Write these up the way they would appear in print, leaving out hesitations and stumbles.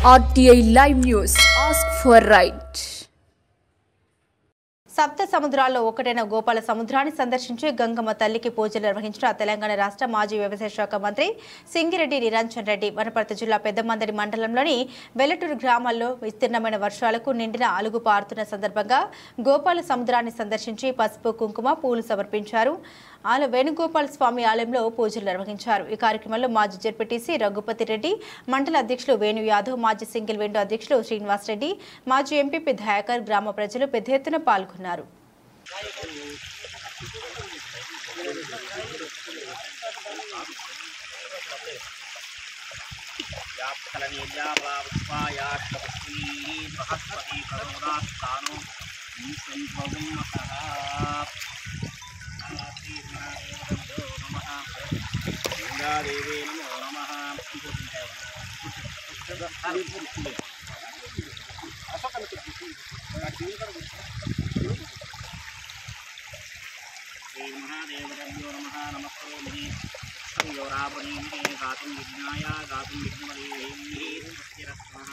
RTI Live News. Ask for right. సప్త సముద్రాల్లో ఒకటైన గోపాల సముద్రాన్ని సందర్శించి గంగమ్మ తల్లికి పూజలు నిర్వహించిన తెలంగాణ రాష్ట్ర మాజీ వ్యవసాయ శాఖ మంత్రి సింగిరెడ్డి నిరంజన్ రెడ్డి వనపర్తి జిల్లా పెద్దమందడి మండలంలోని వెల్లటూరు గ్రామాల్లో విస్తీర్ణమైన వర్షాలకు నిండిన అలుగు పారుతున్న సందర్భంగా గోపాల సముద్రాన్ని సందర్శించి పసుపు కుంకుమ పూలు సమర్పించారు. వేణుగోపాల స్వామి ఆలయంలో పూజలు నిర్వహించారు. ఈ కార్యక్రమంలో మాజీ జెడ్పీటీసీ రఘుపతి రెడ్డి, మండల అధ్యక్షులు వేణు యాదవ్, మాజీ సింగిల్ విండో అధ్యక్షులు శ్రీనివాస్ రెడ్డి, మాజీ ఎంపీపీ దయాకర్, గ్రామ ప్రజలు పెద్ద ఎత్తున పాల్గొన్నారు. దేవే నమో నమః. శ్రీ మహాదేవదేవ్యో నమః. నమస్కారం. సంయోరాపణీమే గాతుం విఘ్నాయ గాతుం విఘ్నమదేవేమ్యే స్వస్తిరస్మః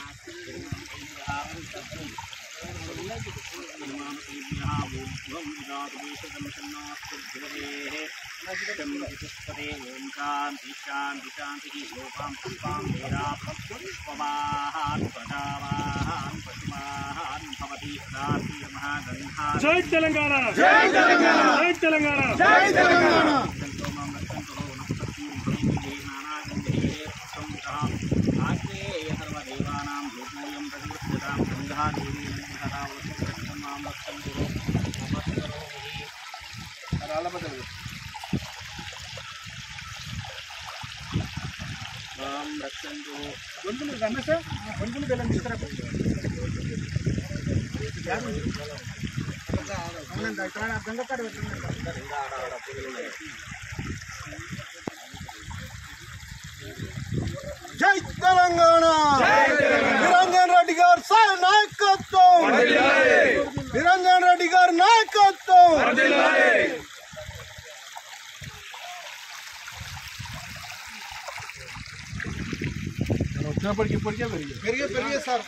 జై తెలంగాణ జై తెలంగాణ జై తెలంగాణ జై తెలంగాణ. జై తెలంగాణ నిరంజన్ రెడ్డి గారి నాయకత్వం, నిరంజన్ రెడ్డి గారి నాయకత్వం. వచ్చినప్పటికి ఇప్పటికే పెరిగే సార్.